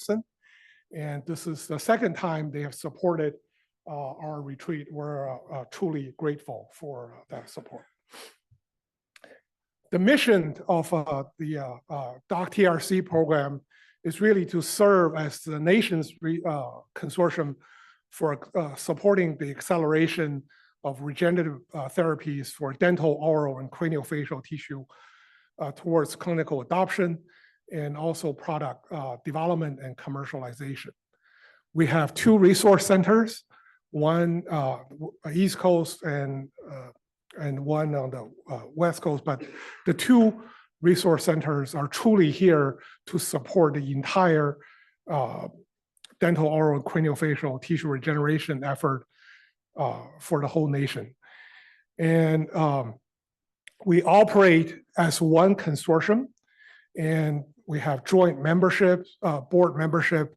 medicine. And this is the second time they have supported our retreat. We're truly grateful for that support. The mission of the DOCTRC program is really to serve as the nation's consortium for supporting the acceleration of regenerative therapies for dental, oral, and craniofacial tissue towards clinical adoption and also product development and commercialization. We have 2 resource centers, one East Coast and one on the West Coast, but the 2 resource centers are truly here to support the entire dental, oral, craniofacial tissue regeneration effort for the whole nation. And we operate as one consortium, and we have joint membership, board membership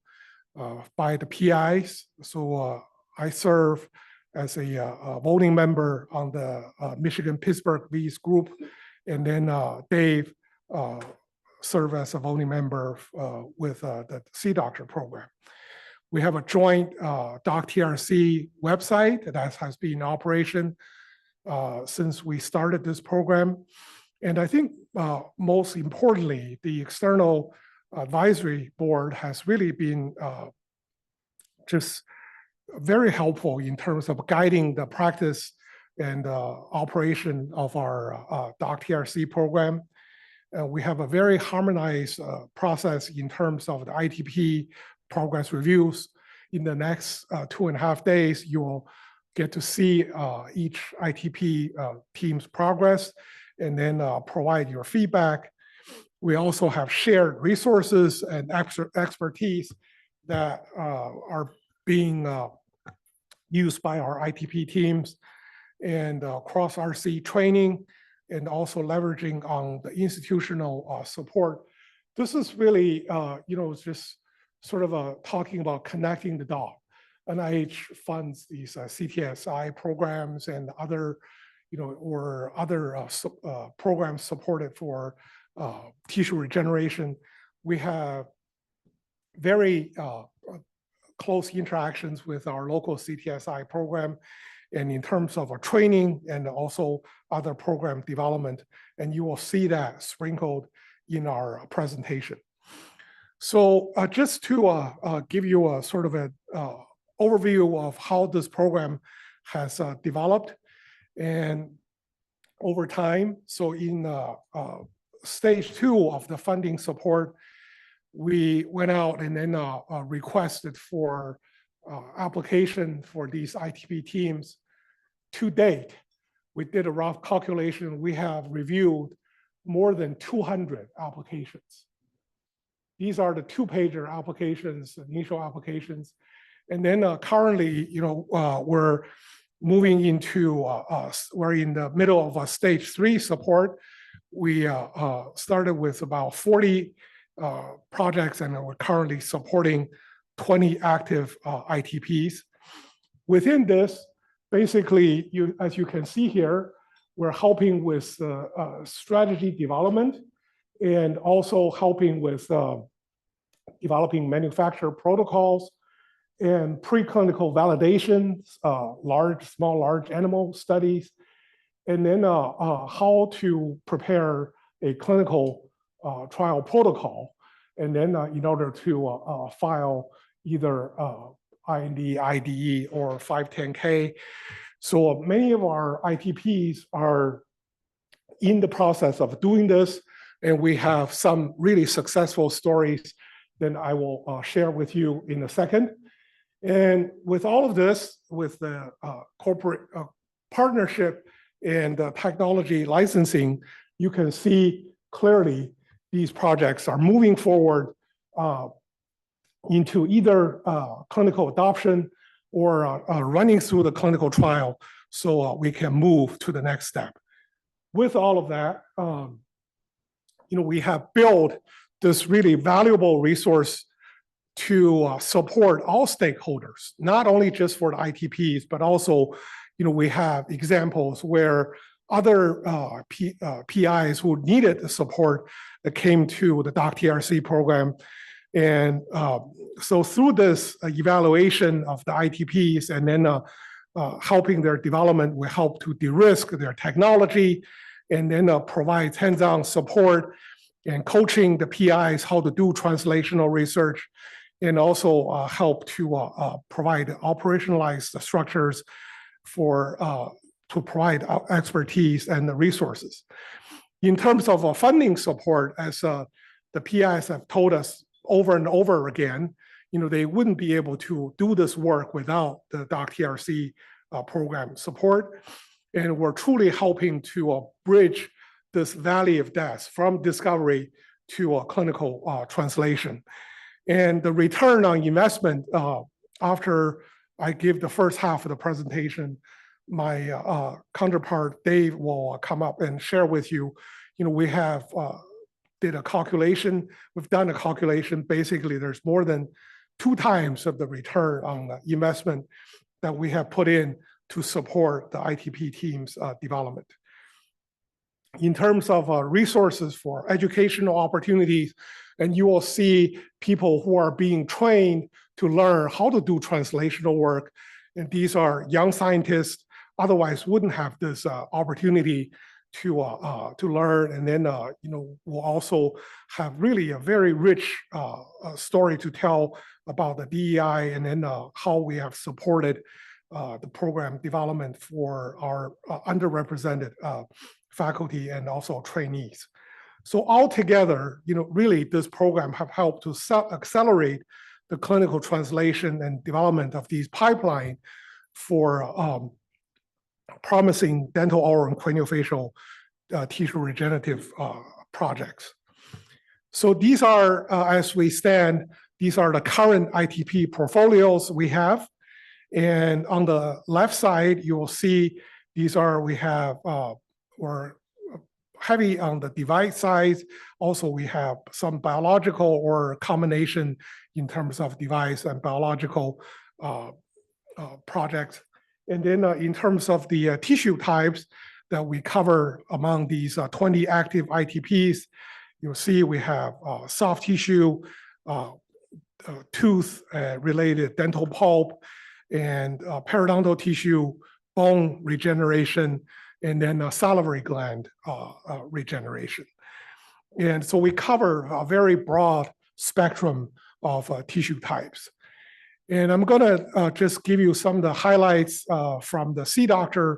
by the PIs. So I serve as a voting member on the Michigan-Pittsburgh V's group, and then Dave served as a voting member with the CDOCTR program. We have a joint DOCTRC website that has been in operation since we started this program. And I think most importantly, the external advisory board has really been just very helpful in terms of guiding the practice and operation of our DOCTRC program. We have a very harmonized process in terms of the ITP progress reviews. In the next 2.5 days, you will get to see each ITP team's progress and then provide your feedback. We also have shared resources and expertise that are being used by our ITP teams and cross-RC training, and also leveraging on the institutional support. This is really, just sort of talking about connecting the dot. NIH funds these CTSI programs and other, or other programs supported for tissue regeneration. We have very close interactions with our local CTSI program, and in terms of our training and also other program development, and you will see that sprinkled in our presentation. So just to give you a sort of an overview of how this program has developed and over time. So in stage 2 of the funding support, we went out and then requested for application for these ITP teams. To date, we did a rough calculation. We have reviewed more than 200 applications. These are the 2-pager applications, initial applications. And then currently, we're moving into, we're in the middle of a stage 3 support. We started with about 40 projects, and we're currently supporting 20 active ITPs. Within this, basically, as you can see here, we're helping with strategy development and also helping with developing manufacturer protocols and preclinical validations, small, large animal studies, and then how to prepare a clinical trial protocol, and then in order to file either IND, IDE, or 510K. So many of our ITPs are in the process of doing this, and we have some really successful stories that I will share with you in a second. And with all of this, with the corporate partnership and technology licensing, you can see clearly these projects are moving forward into either clinical adoption or running through the clinical trial, so we can move to the next step. With all of that, we have built this really valuable resource to support all stakeholders, not only just for the ITPs, but also, we have examples where other PIs who needed the support that came to the DOCTRC program. And so through this evaluation of the ITPs and then helping their development, we help to de-risk their technology and then provide hands-on support and coaching the PIs how to do translational research, and also help to provide operationalized structures for to provide expertise and the resources. In terms of funding support, as the PIs have told us over and over again, they wouldn't be able to do this work without the DOCTRC program support. And we're truly helping to bridge this valley of death from discovery to clinical translation. And the return on investment, after I give the first half of the presentation, my counterpart, Dave, will come up and share with you. We have did a calculation. We've done a calculation. Basically, there's more than 2 times of the return on the investment that we have put in to support the ITP team's development. In terms of resources for educational opportunities, and you will see people who are being trained to learn how to do translational work. And these are young scientists, otherwise wouldn't have this opportunity to learn. And then, we'll also have really a very rich story to tell about the DEI and then how we have supported the program development for our underrepresented faculty and also trainees. So altogether, really this program have helped to accelerate the clinical translation and development of these pipeline for promising dental, oral, and craniofacial tissue regenerative projects. So these are, as we stand, these are the current ITP portfolios we have. And on the left side, you will see these are, we're heavy on the device side. Also, we have some biological or combination in terms of device and biological projects. And then in terms of the tissue types that we cover among these 20 active ITPs, you'll see we have soft tissue, tooth-related dental pulp, and periodontal tissue, bone regeneration, and then salivary gland regeneration. And so we cover a very broad spectrum of tissue types. And I'm gonna just give you some of the highlights from the CDoctor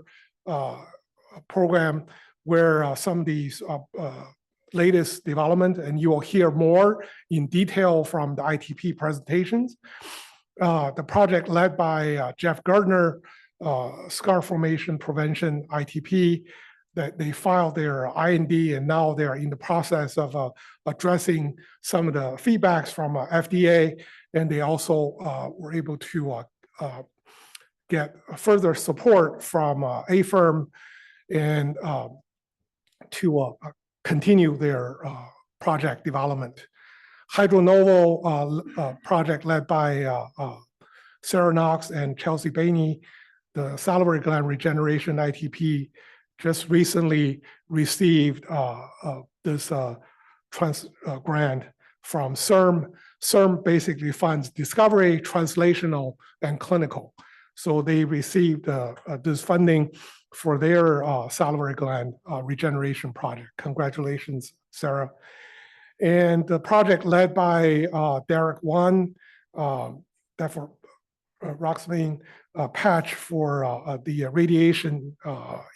program, where some of these latest development, and you will hear more in detail from the ITP presentations. The project led by Jeff Gardner, scar formation prevention ITP, that they filed their IND and now they're in the process of addressing some of the feedbacks from FDA, and they also were able to get further support from AFIRM and to continue their project development. Hydronovo project led by Sarah Knox and Chelsea Bainey, the salivary gland regeneration ITP, just recently received this grant from CIRM. CIRM basically funds discovery, translational, and clinical. So they received this funding for their salivary gland regeneration project. Congratulations, Sarah. And the project led by Derek Wan, for Roxamine patch for the radiation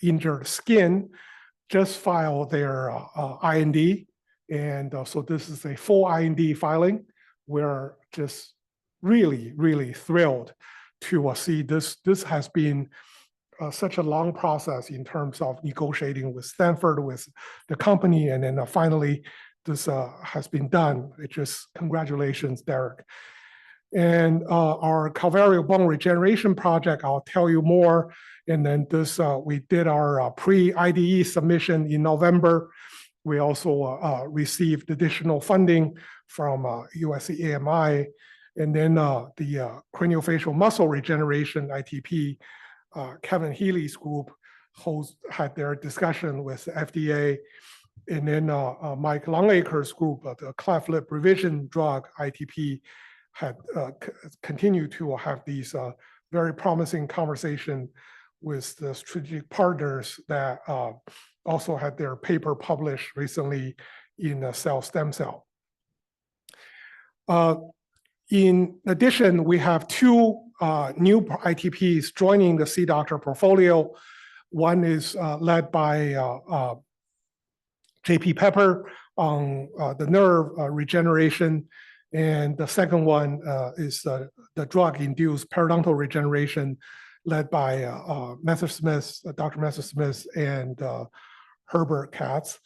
injured skin, just filed their IND. And so this is a full IND filing. We're just really, really thrilled to see this. This has been such a long process in terms of negotiating with Stanford, with the company, and then finally this has been done. It just, congratulations, Derek. And our calvario bone regeneration project, I'll tell you more. And then this, we did our pre-IDE submission in November. We also received additional funding from USC AMI. And then the craniofacial muscle regeneration ITP, Kevin Healy's group had their discussion with the FDA. And then Mike Longacre's group, the cleft lip revision drug, ITP, had continued to have these very promising conversation with the strategic partners that also had their paper published recently in Cell Stem Cell. In addition, we have two new ITPs joining the C-Doctor portfolio. One is led by JP Pepper on the nerve regeneration, and the second one is the drug-induced periodontal regeneration led by Dr. Messersmith and Herbert Katz.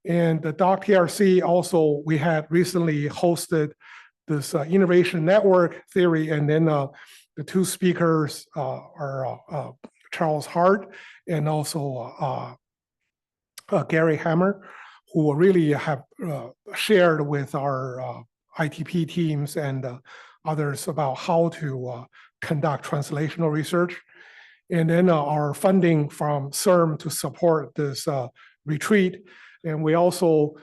And the DOCTRC also, we had recently hosted this innovation network theory, and then the two speakers are Charles Hart and also Gary Hammer, who really have shared with our ITP teams and others about how to conduct translational research. And then our funding from CIRM to support this retreat. And we also,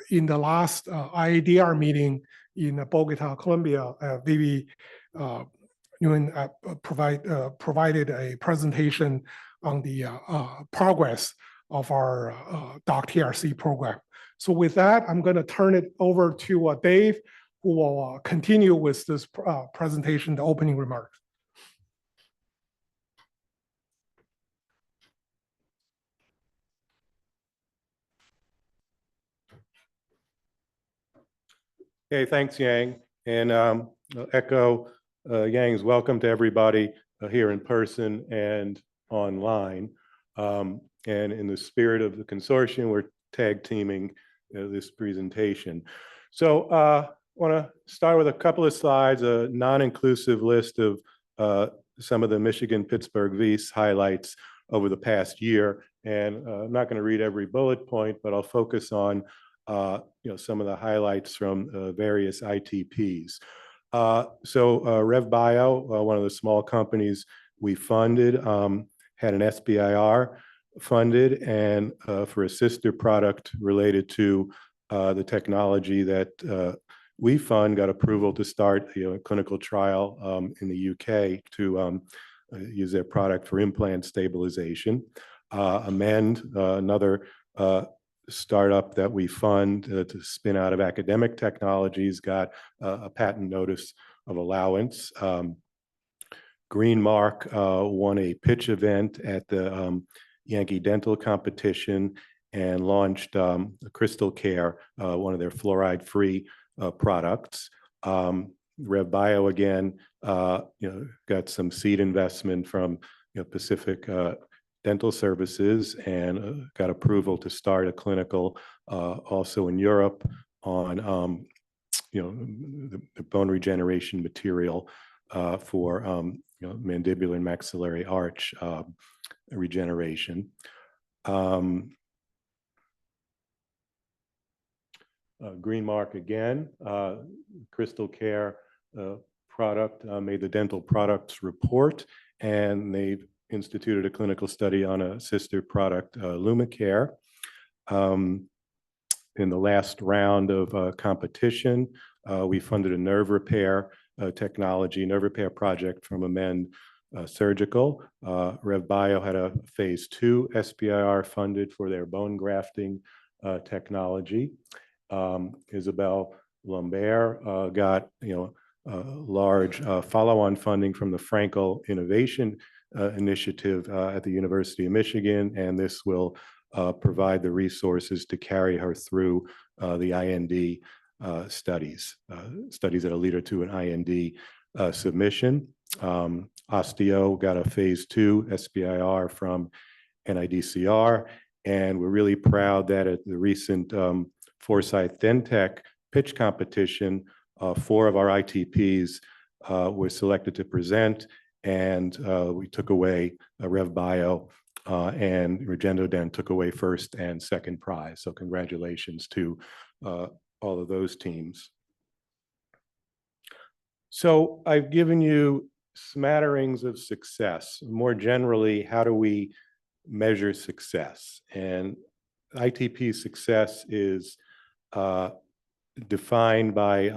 in the last IADR meeting in Bogota, Colombia, Vivi provided a presentation on the progress of our DOCTRC program. So with that, I'm going to turn it over to Dave, who will continue with this presentation, the opening remarks. Okay, thanks, Yang. And I'll echo Yang's welcome to everybody here in person and online. And in the spirit of the consortium, we're tag teaming this presentation. So I want to start with a couple of slides, a non-inclusive list of some of the Michigan-Pittsburgh VEAS highlights over the past year. And I'm not going to read every bullet point, but I'll focus on some of the highlights from various ITPs. So RevBio, one of the small companies we funded, had an SBIR funded, and for a sister product related to the technology that we fund, got approval to start a clinical trial in the UK to use their product for implant stabilization. Amend, another startup that we fund to spin out of academic technologies, got a patent notice of allowance. Greenmark won a pitch event at the Yankee Dental competition and launched Crystal Care, one of their fluoride-free products. RevBio again, got some seed investment from Pacific Dental Services and got approval to start a clinical also in Europe on the bone regeneration material for mandibular and maxillary arch regeneration. Greenmark again, Crystal Care product made the dental products report, and they've instituted a clinical study on a sister product, LumaCare. In the last round of competition, we funded a nerve repair technology, nerve repair project from Amend Surgical. RevBio had a phase 2 SBIR funded for their bone grafting technology. Isabelle Lambert got large follow-on funding from the Frankel Innovation Initiative at the University of Michigan, and this will provide the resources to carry her through the IND studies that will lead her to an IND submission. Osteo got a phase 2 SBIR from NIDCR, and we're really proud that at the recent Foresight ThenTech pitch competition, 4 of our ITPs were selected to present, and we took away RevBio and RegendoDent took away first and second prize. So congratulations to all of those teams. So I've given you smatterings of success. More generally, how do we measure success? And ITP success is defined by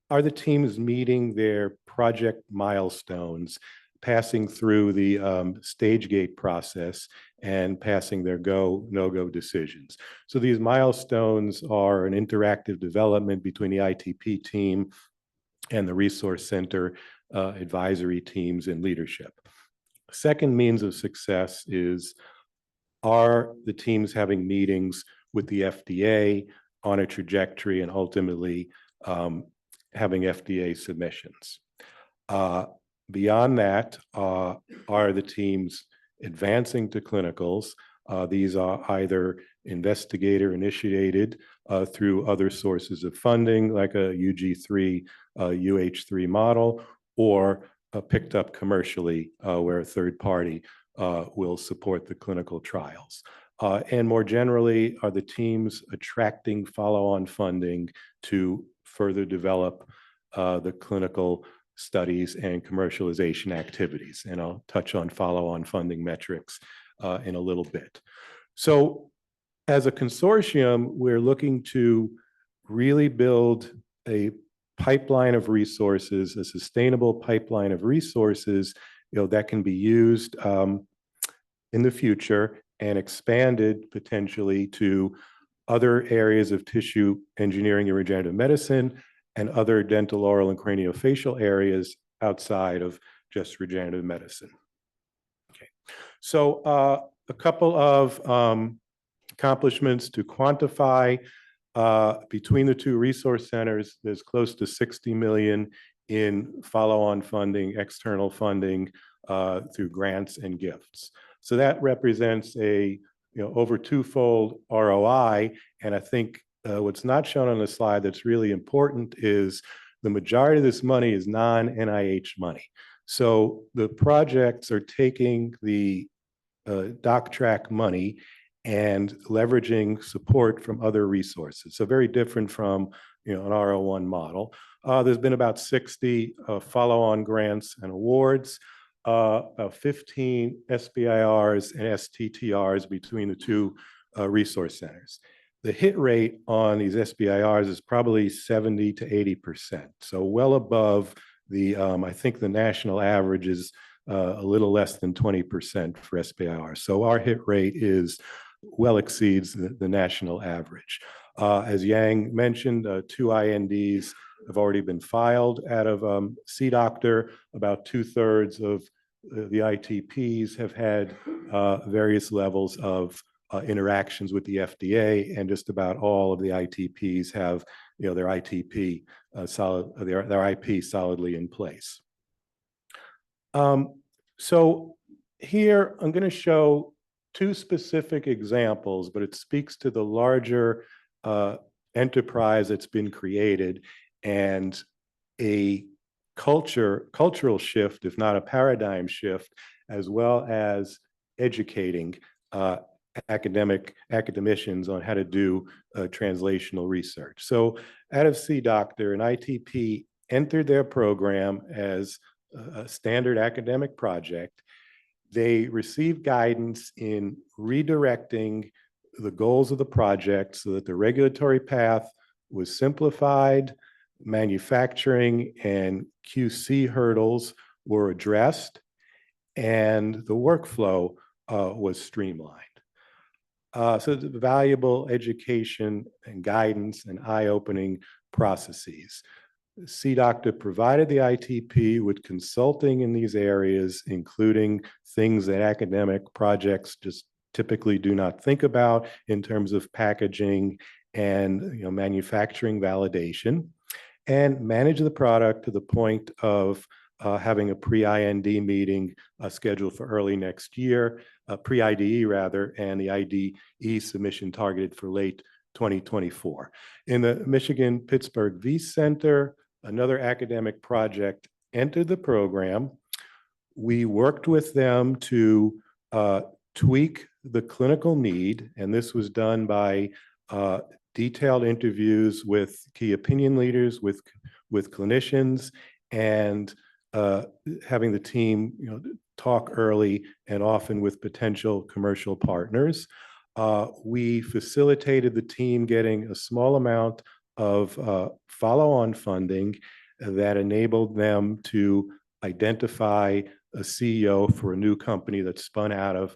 are the teams meeting their project milestones, passing through the stage gate process and passing their go, no-go decisions. So these milestones are an interactive development between the ITP team and the Resource Center advisory teams and leadership. Second means of success is, are the teams having meetings with the FDA on a trajectory and ultimately having FDA submissions? Beyond that, are the teams advancing to clinicals? These are either investigator-initiated through other sources of funding, like a UG3, UH3 model, or picked up commercially, where a third party will support the clinical trials. And more generally, are the teams attracting follow-on funding to further develop the clinical studies and commercialization activities? And I'll touch on follow-on funding metrics in a little bit. So as a consortium, we're looking to really build a pipeline of resources, a sustainable pipeline of resources, that can be used in the future and expanded potentially to other areas of tissue engineering and regenerative medicine and other dental, oral, and craniofacial areas outside of just regenerative medicine. Okay, so a couple of accomplishments to quantify. Between the two resource centers, there's close to 60 million in follow-on funding, external funding through grants and gifts. So that represents a over twofold ROI. And I think what's not shown on the slide that's really important is the majority of this money is non-NIH money. So the projects are taking the DOCTRC money and leveraging support from other resources. So very different from an R01 model. There's been about 60 follow-on grants and awards, about 15 SBIRs and STTRs between the two resource centers. The hit rate on these SBIRs is probably 70 to 80%. So well above the, I think the national average is a little less than 20% for SBIR. So our hit rate well exceeds the national average. As Yang mentioned, 2 INDs have already been filed out of CDOCTR. About 2/3 of the ITPs have had various levels of interactions with the FDA, and just about all of the ITPs have their ITP their IP solidly in place. So here I'm going to show 2 specific examples, but it speaks to the larger enterprise that's been created and a cultural shift, if not a paradigm shift, as well as educating academicians on how to do translational research. So out of CDOCTR, an ITP entered their program as a standard academic project. They received guidance in redirecting the goals of the project so that the regulatory path was simplified, manufacturing and QC hurdles were addressed, and the workflow was streamlined. So it's valuable education and guidance and eye-opening processes. CDOCTR provided the ITP with consulting in these areas, including things that academic projects just typically do not think about in terms of packaging and manufacturing validation, and manage the product to the point of having a pre-IND meeting scheduled for early next year, pre-IDE rather, and the IDE submission targeted for late 2024. In the Michigan-Pittsburgh Wyss Center, another academic project entered the program. We worked with them to tweak the clinical need, and this was done by detailed interviews with key opinion leaders, with clinicians, and having the team talk early and often with potential commercial partners. We facilitated the team getting a small amount of follow-on funding that enabled them to identify a CEO for a new company that spun out of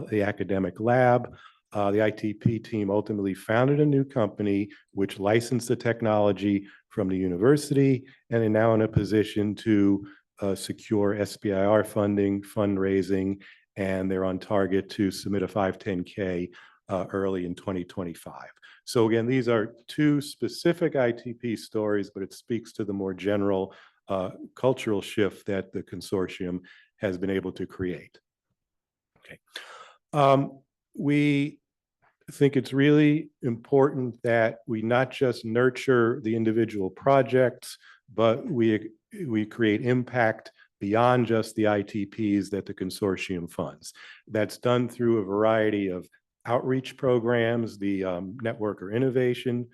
the academic lab. The ITP team ultimately founded a new company which licensed the technology from the university and are now in a position to secure SBIR funding, fundraising, and they're on target to submit a 510K early in 2025. So again, these are two specific ITP stories, but it speaks to the more general cultural shift that the consortium has been able to create. Okay. We think it's really important that we not just nurture the individual projects, but we create impact beyond just the ITPs that the consortium funds. That's done through a variety of outreach programs, the Networker Innovation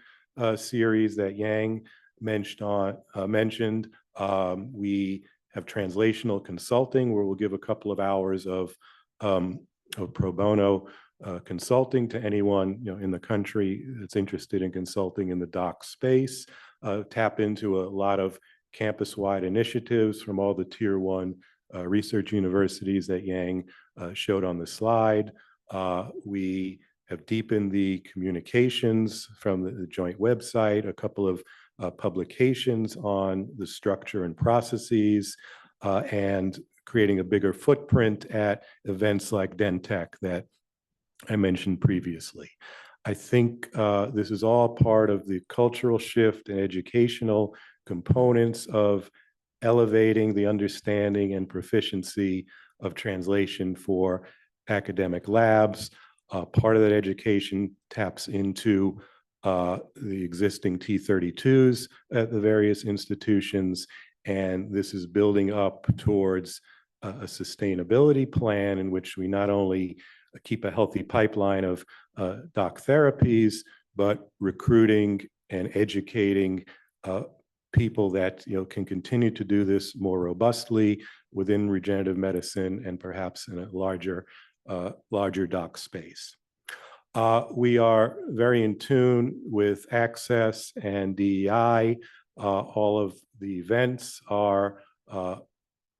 series that Yang mentioned. We have translational consulting where we'll give a couple of hours of pro bono consulting to anyone in the country that's interested in consulting in the doc space. Tap into a lot of campus-wide initiatives from all the tier 1 research universities that Yang showed on the slide. We have deepened the communications from the joint website, a couple of publications on the structure and processes, and creating a bigger footprint at events like Dentech that I mentioned previously. I think this is all part of the cultural shift and educational components of elevating the understanding and proficiency of translation for academic labs. Part of that education taps into the existing T32s at the various institutions, and this is building up towards a sustainability plan in which we not only keep a healthy pipeline of doc therapies, but recruiting and educating people that can continue to do this more robustly within regenerative medicine and perhaps in a larger doc space. We are very in tune with access and DEI. All of the events are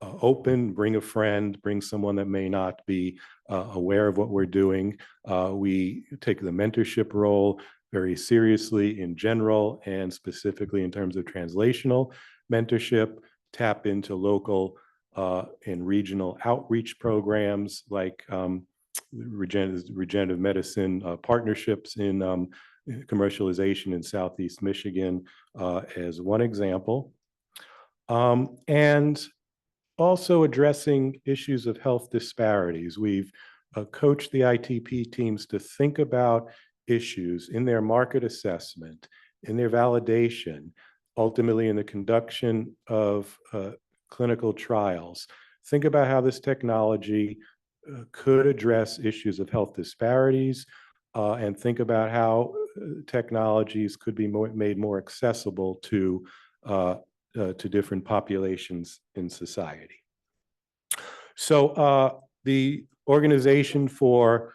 open. Bring a friend, bring someone that may not be aware of what we're doing. We take the mentorship role very seriously in general and specifically in terms of translational mentorship, tap into local and regional outreach programs like regenerative medicine partnerships in commercialization in Southeast Michigan as one example. And also addressing issues of health disparities. We've coached the ITP teams to think about issues in their market assessment, in their validation, ultimately in the conduction of clinical trials. Think about how this technology could address issues of health disparities and think about how technologies could be made more accessible to different populations in society. So the organization for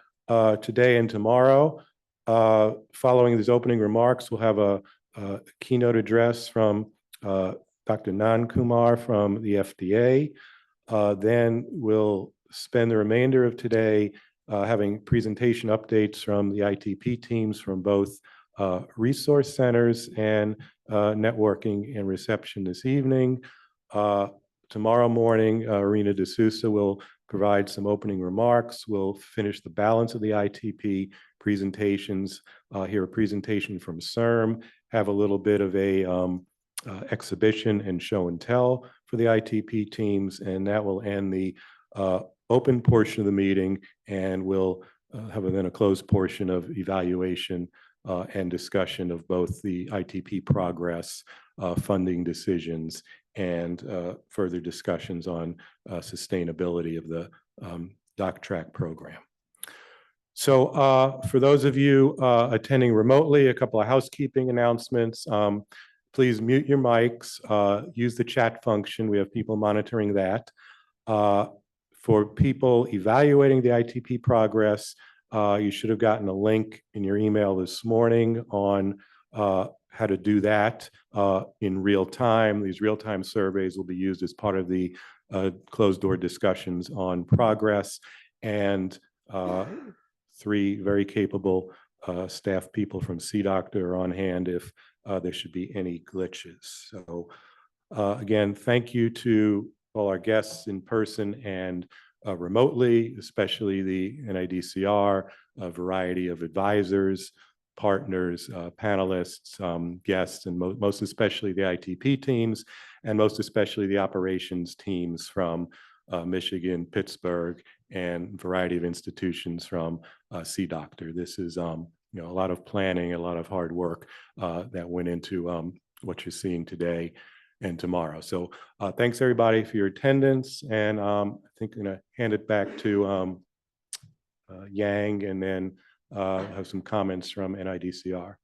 today and tomorrow, following these opening remarks, we'll have a keynote address from Dr. Nan Kumar from the FDA. Then we'll spend the remainder of today having presentation updates from the ITP teams from both resource centers and networking and reception this evening. Tomorrow morning, Rena D'Souza will provide some opening remarks. We'll finish the balance of the ITP presentations, hear a presentation from CERM, have a little bit of a exhibition and show and tell for the ITP teams, and that will end the open portion of the meeting, and we'll have then a closed portion of evaluation and discussion of both the ITP progress, funding decisions, and further discussions on sustainability of the DOCTRC program. So for those of you attending remotely, a couple of housekeeping announcements. Please mute your mics, use the chat function. We have people monitoring that. For people evaluating the ITP progress, you should have gotten a link in your email this morning on how to do that in real time. These real-time surveys will be used as part of the closed-door discussions on progress, and 3 very capable staff people from CDOCTR are on hand if there should be any glitches. So again, thank you to all our guests in person and remotely, especially the NIDCR, a variety of advisors, partners, panelists, guests, and most especially the ITP teams, and most especially the operations teams from Michigan, Pittsburgh, and a variety of institutions from CDOCTR. This is a lot of planning, a lot of hard work that went into what you're seeing today and tomorrow. So thanks everybody for your attendance, and I think I'm gonna hand it back to Yang, and then have some comments from NIDCR.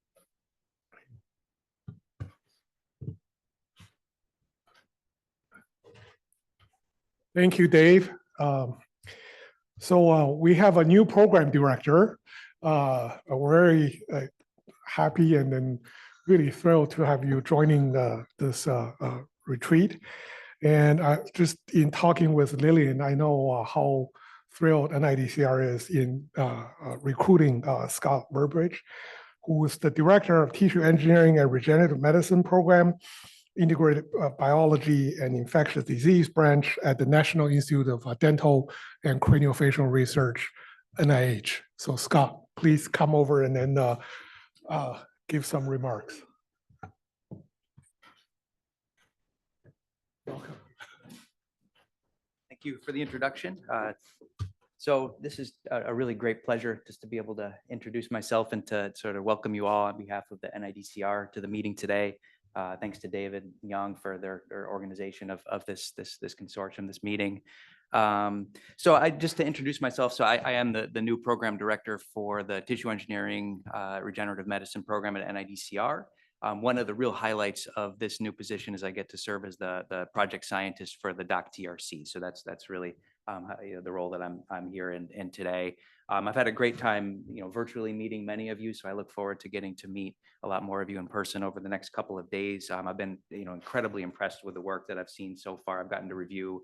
Thank you, Dave. So we have a new program director. We're very happy and then really thrilled to have you joining this retreat. And just in talking with Lillian, I know how thrilled NIDCR is in recruiting Scott Burbridge, who is the director of Tissue Engineering and Regenerative Medicine Program, Integrated Biology and Infectious Disease Branch at the National Institute of Dental and Craniofacial Research, NIH. So Scott, please come over and then give some remarks. Welcome. Thank you for the introduction. So this is a really great pleasure just to be able to introduce myself and to sort of welcome you all on behalf of the NIDCR to the meeting today. Thanks to David Young for their organization of this consortium, this meeting. So just to introduce myself, so I am the new program director for the Tissue Engineering Regenerative Medicine Program at NIDCR. One of the real highlights of this new position is I get to serve as the project scientist for the DOCTRC. So that's really the role that I'm here in today. I've had a great time, virtually meeting many of you. So I look forward to getting to meet a lot more of you in person over the next couple of days. I've been, incredibly impressed with the work that I've seen so far. I've gotten to review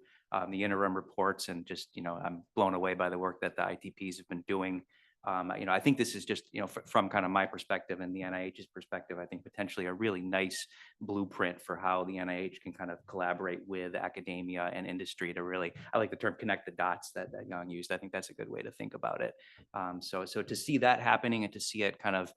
the interim reports, and just, I'm blown away by the work that the ITPs have been doing. I think this is just, from kind of my perspective and the NIH's perspective, I think potentially a really nice blueprint for how the NIH can kind of collaborate with academia and industry to really, I like the term connect the dots that Young used. I think that's a good way to think about it. So to see that happening and to see it kind of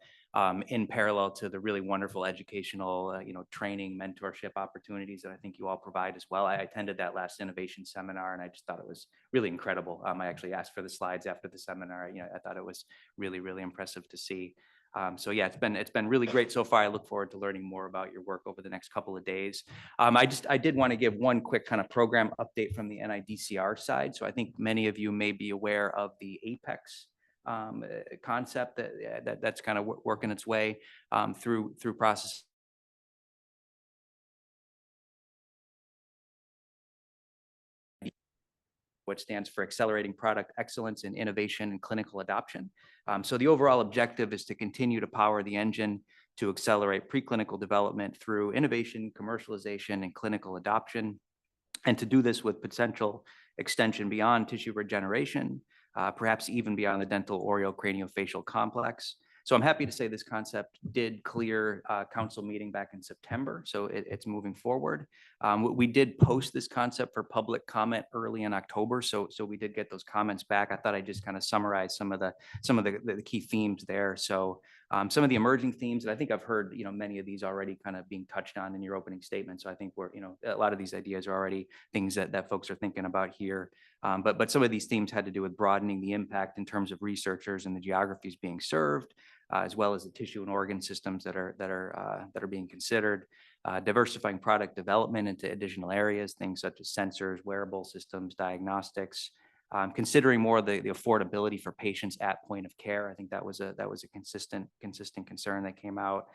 in parallel to the really wonderful educational, training, mentorship opportunities that I think you all provide as well. I attended that last innovation seminar, and I just thought it was really incredible. I actually asked for the slides after the seminar. I thought it was really, really impressive to see. So yeah, it's been really great so far. I look forward to learning more about your work over the next couple of days. I did want to give one quick kind of program update from the NIDCR side. So I think many of you may be aware of the APEX concept that's kind of working its way through process. Which stands for Accelerating Product Excellence in Innovation and Clinical Adoption. So the overall objective is to continue to power the engine to accelerate preclinical development through innovation, commercialization, and clinical adoption, and to do this with potential extension beyond tissue regeneration, perhaps even beyond the dental oroio-craniofacial complex. So I'm happy to say this concept did clear council meeting back in September, so it's moving forward. We did post this concept for public comment early in October, so we did get those comments back. I thought I'd just kind of summarize some of the key themes there. So some of the emerging themes, and I think I've heard many of these already kind of being touched on in your opening statement. So I think we're a lot of these ideas are already things that folks are thinking about here. But some of these themes had to do with broadening the impact in terms of researchers and the geographies being served, as well as the tissue and organ systems that are being considered, diversifying product development into additional areas, things such as sensors, wearable systems, diagnostics, considering more the affordability for patients at point of care. I think that was a consistent concern that came out.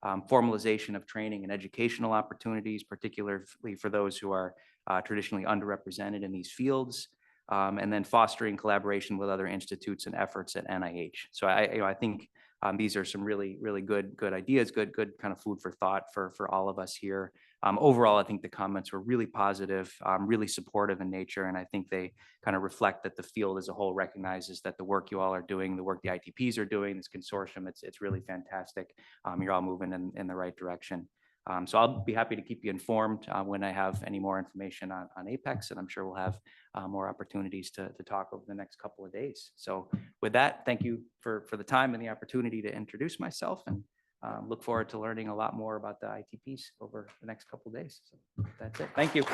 Formalization of training and educational opportunities, particularly for those who are traditionally underrepresented in these fields. and then fostering collaboration with other institutes and efforts at NIH. So I think these are some really good ideas, good kind of food for thought for all of us here. Overall, I think the comments were really positive, really supportive in nature, and I think they kind of reflect that the field as a whole recognizes that the work you all are doing, the work the ITPs are doing, this consortium, it's really fantastic. You're all moving in the right direction. So I'll be happy to keep you informed when I have any more information on Apex, and I'm sure we'll have more opportunities to talk over the next couple of days. So with that, thank you for the time and the opportunity to introduce myself, and look forward to learning a lot more about the ITPs over the next couple of days. So that's it. Thank you.